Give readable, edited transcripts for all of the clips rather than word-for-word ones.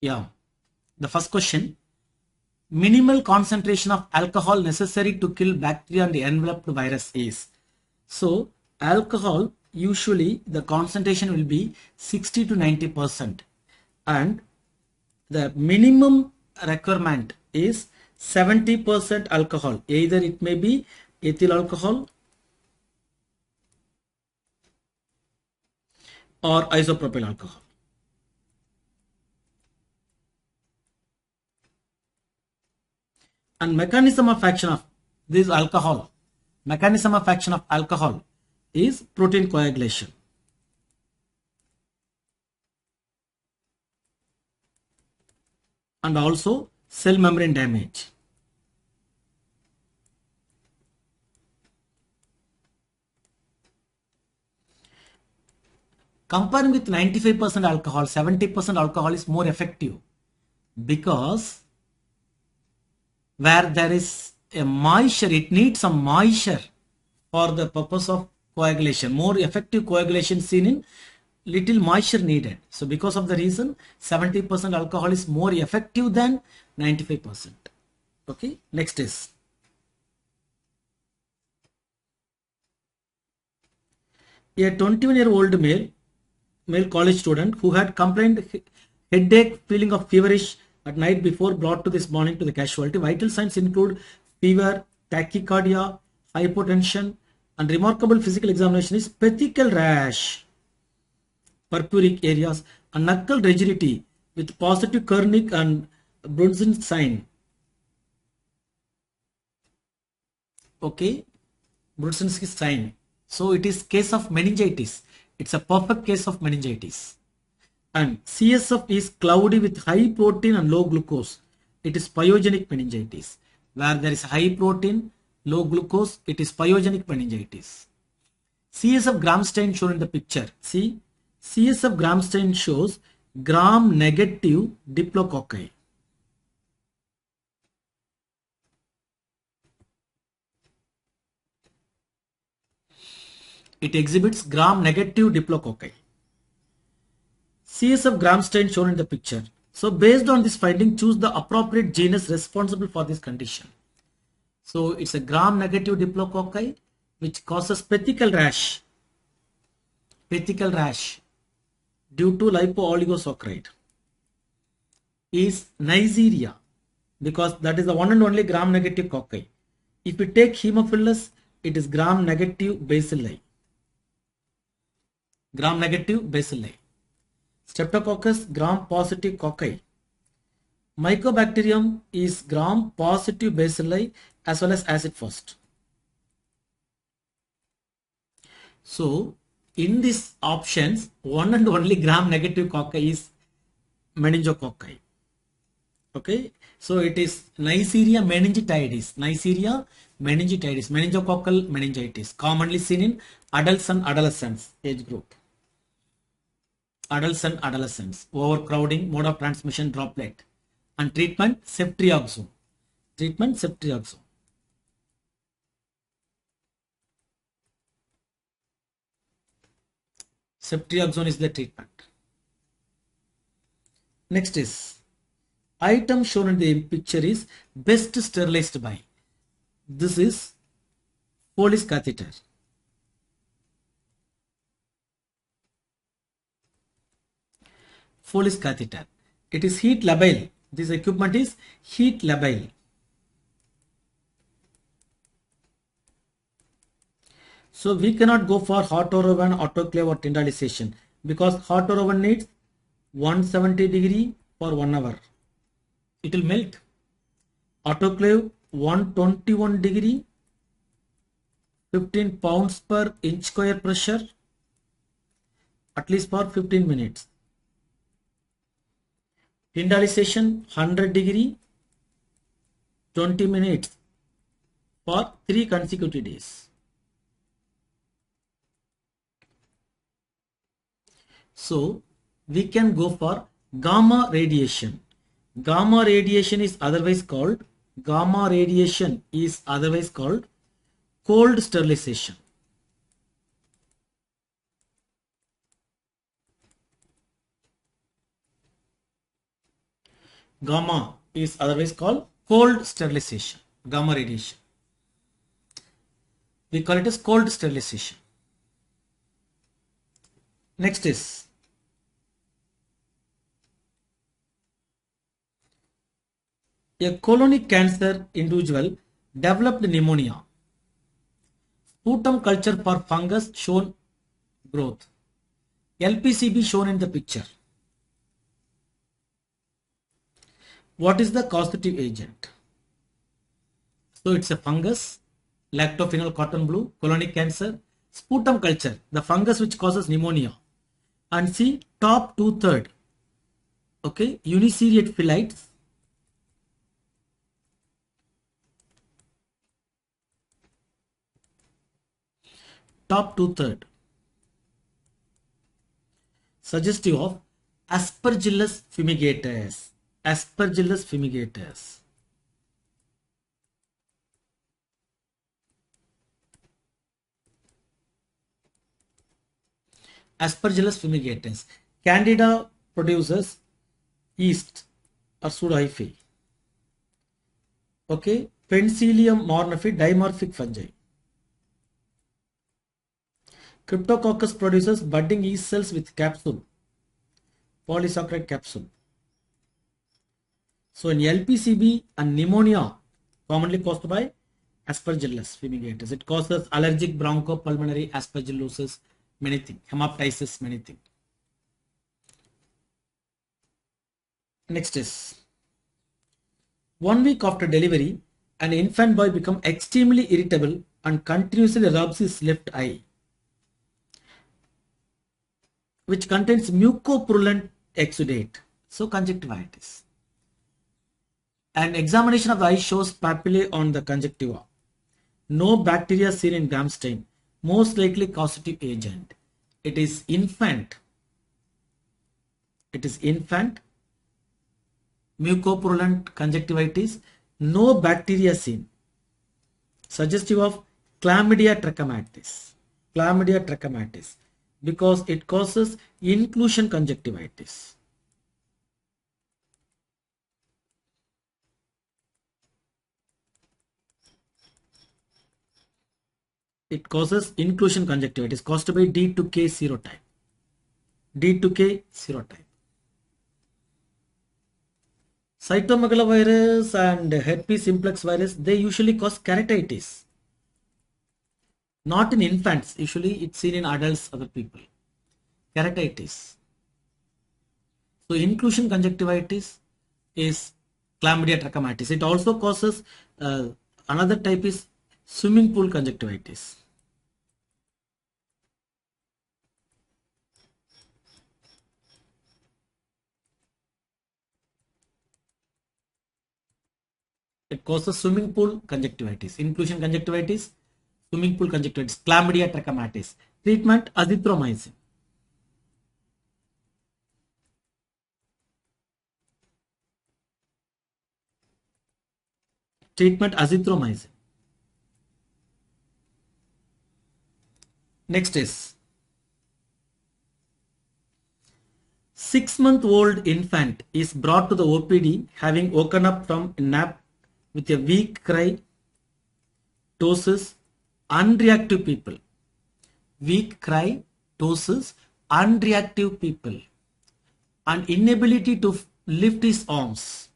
Yeah. The first question. Minimal concentration of alcohol necessary to kill bacteria and the enveloped virus is. So alcohol, usually the concentration will be 60 to 90%, and the minimum requirement is 70% alcohol. Either it may be ethyl alcohol or isopropyl alcohol. And mechanism of action of this alcohol, mechanism of action of alcohol is protein coagulation. And also cell membrane damage. Comparing with 95% alcohol, 70% alcohol is more effective, because where there is a moisture, it needs some moisture for the purpose of coagulation. More effective coagulation seen in little moisture needed. So because of the reason, 70% alcohol is more effective than 95%. Okay, next is a 21-year-old male college student who had complained headache, feeling of feverish at night before, brought to this morning to the casualty. Vital signs include fever, tachycardia, hypotension, and remarkable physical examination is petechial rash, purpuric areas, and knuckle rigidity with positive Kernig and Brunson sign. Okay, Brunson sign. So it is case of meningitis. It's a perfect case of meningitis. And CSF is cloudy with high protein and low glucose. It is pyogenic meningitis. Where there is high protein, low glucose, it is pyogenic meningitis. CSF gram stain shown in the picture. See, CSF gram stain shows gram negative diplococci. It exhibits gram negative diplococci. CSF gram stain shown in the picture. So based on this finding, choose the appropriate genus responsible for this condition. So it's a gram negative diplococci which causes petechial rash. Petechial rash due to lipo-oligosaccharide is Neisseria, because that is the one and only gram negative cocci. If we take Haemophilus, it is gram negative bacilli. Gram negative bacilli. Streptococcus gram positive cocci. Mycobacterium is gram positive bacilli as well as acid fast. So in these options, one and only gram negative cocci is meningococci. Okay, so it is Neisseria meningitidis. Neisseria meningitidis, meningococcal meningitis, commonly seen in adults and adolescents age group. Adults and adolescents, overcrowding, mode of transmission droplet, and treatment ceftriaxone. Treatment ceftriaxone. Ceftriaxone is the treatment. Next is item shown in the picture is best sterilized by. This is Foley's catheter. Foley's catheter. It is heat labile. This equipment is heat labile. So we cannot go for hot or oven, autoclave or tyndalization, because hot or oven needs 170 degree for 1 hour. It will melt. Autoclave 121 degree, 15 pounds per inch square pressure, at least for 15 minutes. Tyndalization 100 degree, 20 minutes for 3 consecutive days. So we can go for gamma radiation. Gamma radiation is otherwise called cold sterilization. Gamma is otherwise called cold sterilization, gamma radiation. We call it as cold sterilization. Next is a colonic cancer individual developed pneumonia. Sputum culture for fungus shown growth. LPCB shown in the picture. What is the causative agent? So it's a fungus, lactophenol cotton blue, colonic cancer, sputum culture, the fungus which causes pneumonia. And see top 2/3, okay, uniseriate phyllites. Top 2/3 suggestive of Aspergillus fumigatus. Aspergillus fumigatus. Aspergillus fumigatus. Candida produces yeast or pseudohyphae. Okay, Penicillium morphi dimorphic fungi. Cryptococcus produces budding yeast cells with capsule, polysaccharide capsule. So in LPCB and pneumonia commonly caused by Aspergillus fumigatus. It causes allergic bronchopulmonary aspergillosis, many things, hemoptysis, many things. Next is 1 week after delivery, an infant boy becomes extremely irritable and continuously rubs his left eye, which contains mucopurulent exudate. So conjunctivitis. An examination of the eye shows papillae on the conjunctiva. No bacteria seen in gram stain. Most likely causative agent. It is infant. It is infant. Mucopurulent conjunctivitis. No bacteria seen. Suggestive of Chlamydia trachomatis. Chlamydia trachomatis. Because it causes inclusion conjunctivitis. It causes inclusion conjunctivitis caused by D2K serotype. D2K serotype. Cytomegalovirus and herpes simplex virus, they usually cause keratitis. Not in infants, usually it's seen in adults, other people. Keratitis. So inclusion conjunctivitis is Chlamydia trachomatis. It also causes another type is swimming pool conjunctivitis. It causes swimming pool conjunctivitis, inclusion conjunctivitis, swimming pool conjunctivitis, Chlamydia trachomatis. Treatment azithromycin. Treatment azithromycin. Next is 6-month-old infant is brought to the OPD having woken up from a nap with a weak cry, ptosis, unreactive people. Weak cry, ptosis, unreactive people, and inability to lift his arms.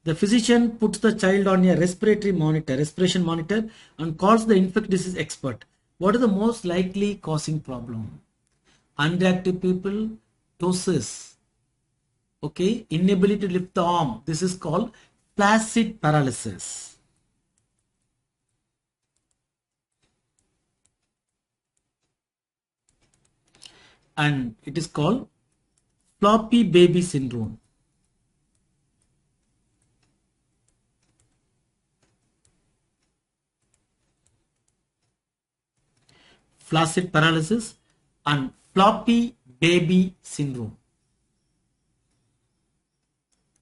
The physician puts the child on a respiration monitor, and calls the infectious disease expert. What is the most likely causing problem? Unreactive people, ptosis. Okay, inability to lift the arm. This is called flaccid paralysis. And it is called floppy baby syndrome. Flaccid paralysis and floppy baby syndrome.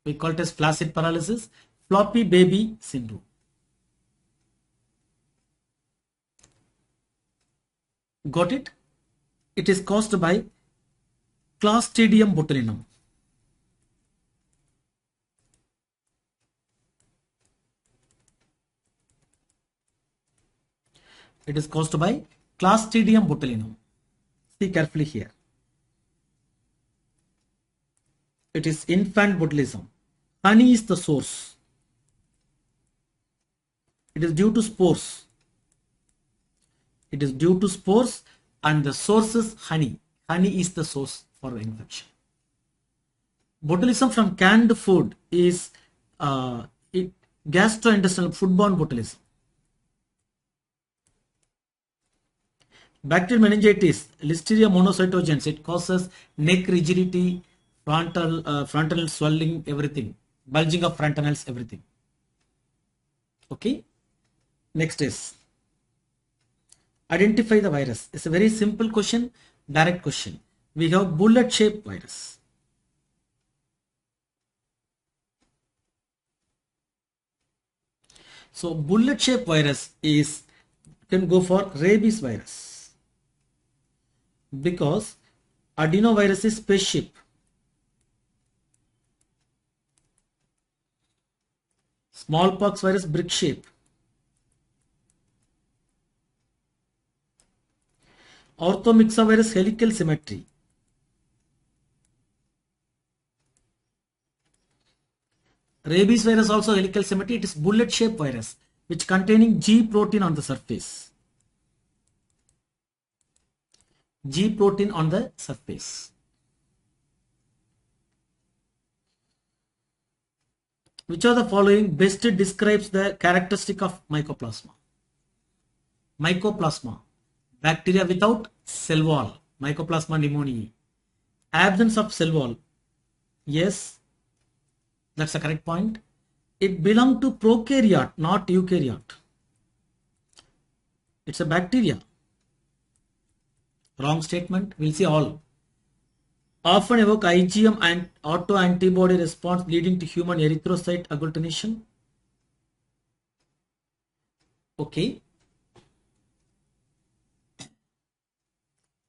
We call it as flaccid paralysis, floppy baby syndrome. Got it? It is caused by Clostridium botulinum. It is caused by Clostridium botulinum. See carefully here. It is infant botulism. Honey is the source. It is due to spores. It is due to spores and the source is honey. Honey is the source for the infection. Botulism from canned food is gastrointestinal foodborne botulism. Bacterial meningitis, Listeria monocytogenes, it causes neck rigidity, frontal swelling, everything, bulging of frontanels, everything. Okay. Next is identify the virus. It's a very simple question, direct question. We have bullet shaped virus. So bullet shaped virus is, can go for rabies virus because adenovirus is space shape. Smallpox virus brick shape. Orthomyxovirus helical symmetry. Rabies virus also helical symmetry. It is bullet shaped virus which containing G protein on the surface. G protein on the surface. Which of the following best describes the characteristic of mycoplasma? Mycoplasma, bacteria without cell wall, Mycoplasma pneumoniae. Absence of cell wall, yes, that's the correct point. It belongs to prokaryote, not eukaryote. It's a bacteria. Wrong statement. We'll see all. Often evoke IgM and autoantibody response leading to human erythrocyte agglutination. Okay.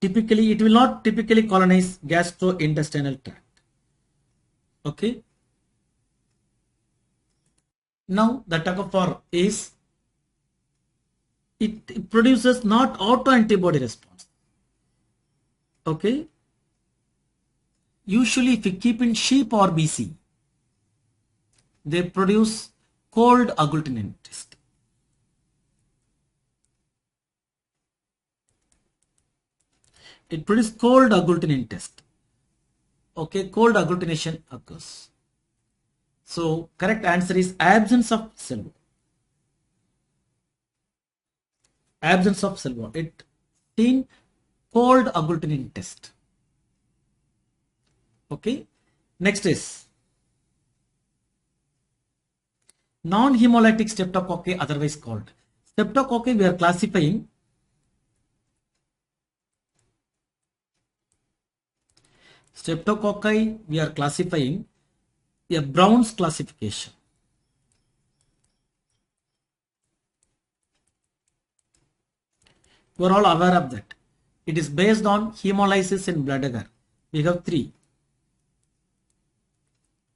Typically, it will not typically colonize gastrointestinal tract. Okay. Now the tug-of-war is it produces not autoantibody response. Okay. Usually if you keep in sheep or BC, they produce cold agglutinin test. It produces cold agglutinin test. Okay, cold agglutination occurs. So correct answer is absence of cell wall. Absence of cell wall. It seen cold agglutinin test. Okay. Next is non-hemolytic streptococci, otherwise called. Streptococci we are classifying a Brown's classification. You are all aware of that. It is based on hemolysis in blood agar. We have three: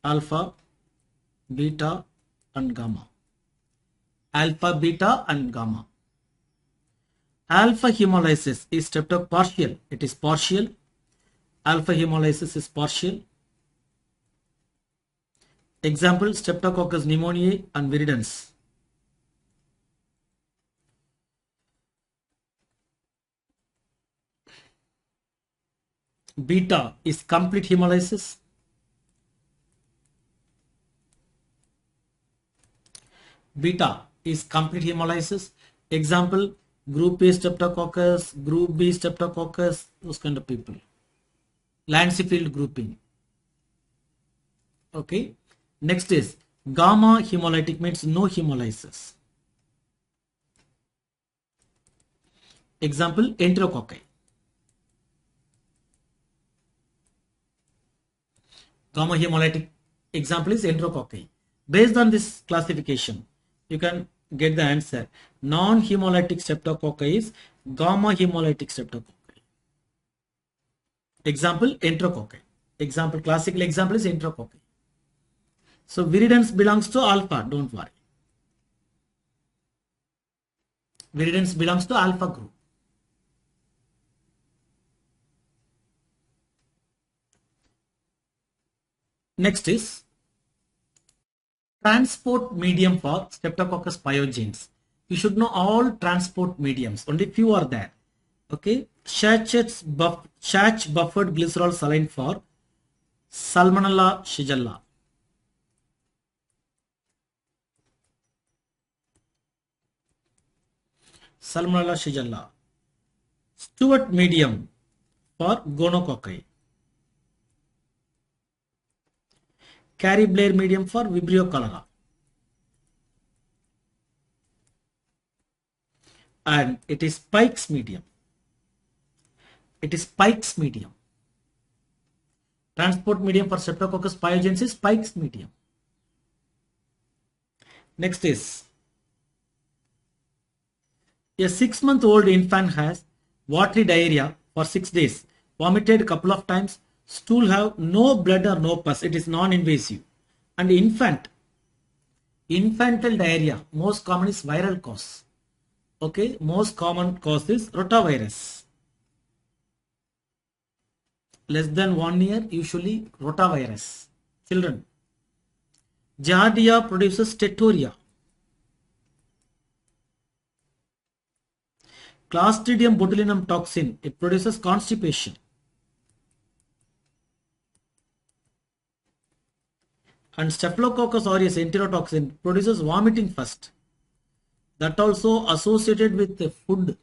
alpha, beta and gamma. Alpha, beta and gamma. Alpha hemolysis is partial. It is partial. Alpha hemolysis is partial. Example: Streptococcus pneumoniae and viridans. Beta is complete hemolysis. Beta is complete hemolysis. Example: group A Streptococcus, group B Streptococcus, those kind of people. Lancefield grouping. Okay. Next is gamma hemolytic, means no hemolysis. Example: enterococci. Gamma hemolytic example is enterococci. Based on this classification, you can get the answer. Non-hemolytic streptococci is gamma hemolytic streptococci. Example: enterococci. Example, classical example is enterococci. So viridans belongs to alpha, don't worry. Viridans belongs to alpha group. Next is transport medium for Streptococcus pyogenes. You should know all transport mediums. Only few are there. Okay. Shatch buffered glycerol saline for Salmonella shigella. Salmonella shigella. Stewart medium for gonococci. Carrie Blair medium for Vibrio cholera. And it is Pike's medium. It is Pike's medium. Transport medium for Streptococcus pyogenes is Pike's medium. Next is a 6-month-old infant has watery diarrhea for 6 days, vomited a couple of times, stool have no blood or no pus. It is non-invasive. And infantile diarrhea, most common is viral cause. Okay, most common cause is rotavirus. Less than 1 year, usually rotavirus. Children. Giardia produces steatoria. Clostridium botulinum toxin, it produces constipation. And Staphylococcus aureus enterotoxin produces vomiting first. That also associated with the food.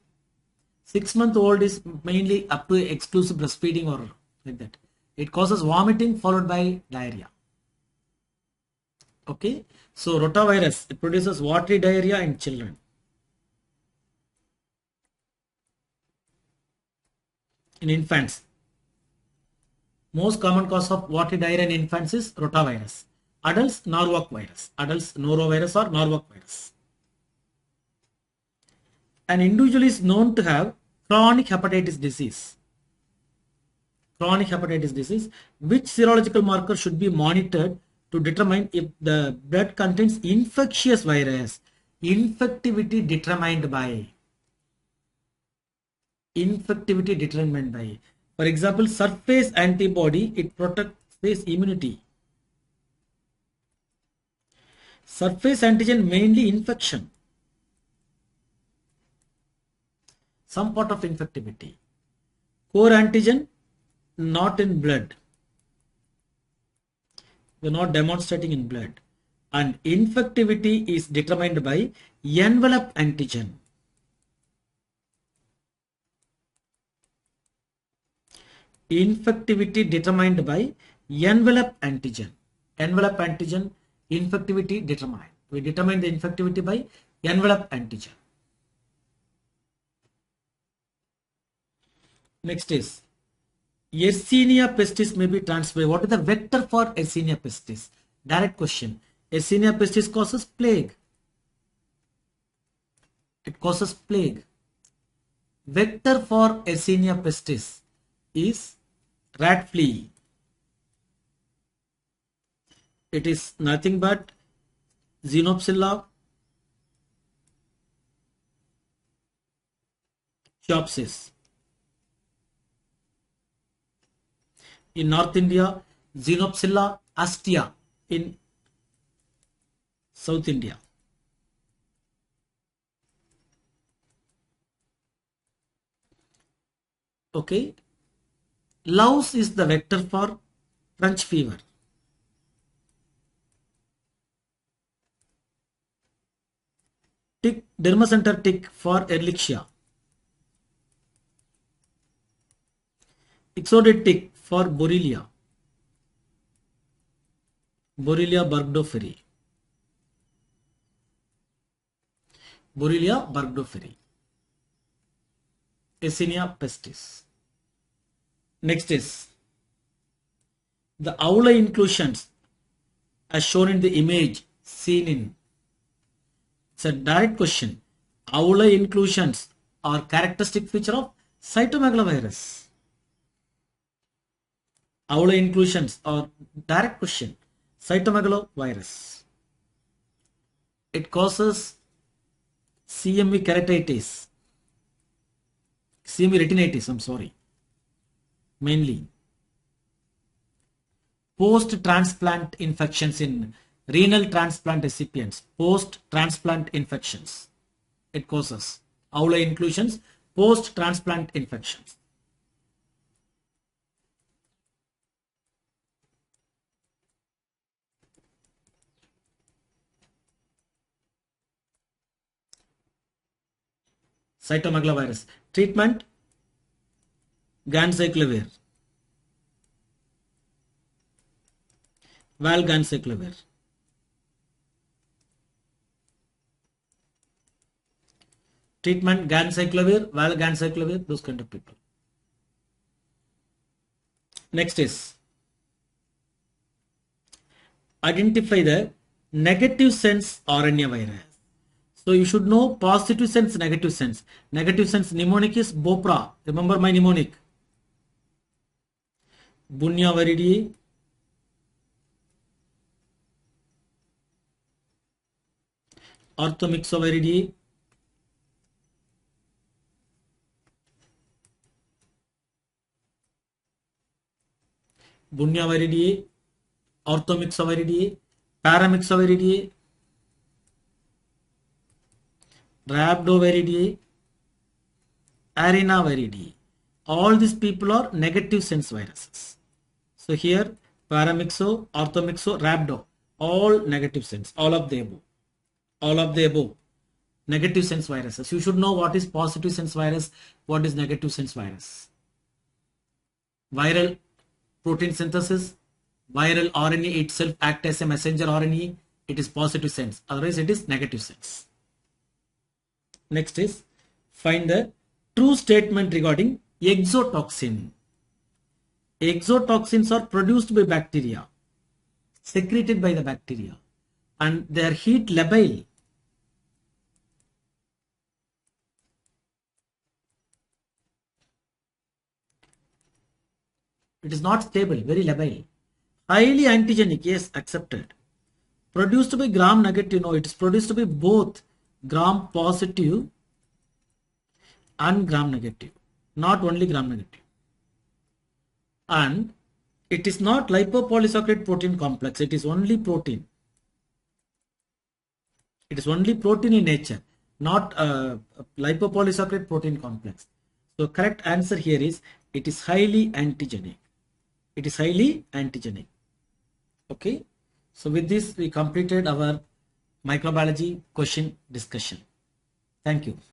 6-month-old is mainly up to exclusive breastfeeding or like that. It causes vomiting followed by diarrhea. Okay. So rotavirus, it produces watery diarrhea in children. In infants. Most common cause of watery diarrhea in infants is rotavirus. Adults, Norwalk virus. Adults, norovirus or Norwalk virus. An individual is known to have chronic hepatitis disease. Chronic hepatitis disease. Which serological marker should be monitored to determine if the blood contains infectious virus? Infectivity determined by. Infectivity determined by. For example, surface antibody, it protects face immunity. Surface antigen mainly infection. Some part of infectivity. Core antigen not in blood. We are not demonstrating in blood. And infectivity is determined by envelope antigen. Infectivity determined by envelope antigen. Envelope antigen, infectivity determined. We determine the infectivity by envelope antigen. Next is Yersinia pestis may be transmitted. What is the vector for Yersinia pestis? Direct question. Yersinia pestis causes plague. It causes plague. Vector for Yersinia pestis is rat flea. It is nothing but Xenopsilla chiopsis. In North India, Xenopsilla astia. In South India. Okay. Louse is the vector for French fever. Tick, dermacenter tick for Ehrlichia. Ixoid tick for Borrelia. Borrelia burgdorferi. Borrelia burgdorferi. Yersinia pestis. Next is the aula inclusions as shown in the image seen in. It's a direct question. Aula inclusions are characteristic feature of cytomegalovirus. Aula inclusions are direct question. Cytomegalovirus. It causes CMV keratitis, CMV retinitis, I'm sorry, mainly. Post-transplant infections in renal transplant recipients, post-transplant infections, it causes. Aula inclusions, post-transplant infections. Cytomegalovirus. Treatment, ganciclovir, valganciclovir. Treatment, ganciclovir, valganciclovir, those kind of people. Next is identify the negative sense RNA virus. So you should know positive sense, negative sense. Negative sense mnemonic is BOPRA. Remember my mnemonic. Bunya viridae, orthomyxoviridae, Bunya viridae, orthomyxoviridae, paramyxoviridae, rhabdoviridae, arenaviride. All these people are negative sense viruses. So here paramyxo, orthomyxo, rhabdo, all negative sense, all of the above. All of the above. Negative sense viruses. You should know what is positive sense virus, what is negative sense virus. Viral protein synthesis, viral RNA itself act as a messenger RNA, it is positive sense, otherwise it is negative sense. Next is find the true statement regarding exotoxin. Exotoxins are produced by bacteria, secreted by the bacteria, and they are heat labile. It is not stable, very labile. Highly antigenic, yes, accepted. Produced by gram negative, no, it is produced by both gram positive and gram negative, not only gram negative. And it is not lipopolysaccharide protein complex, it is only protein. It is only protein in nature, not lipopolysaccharide protein complex. So correct answer here is it is highly antigenic. It is highly antigenic. Okay. So with this we completed our microbiology question discussion. Thank you.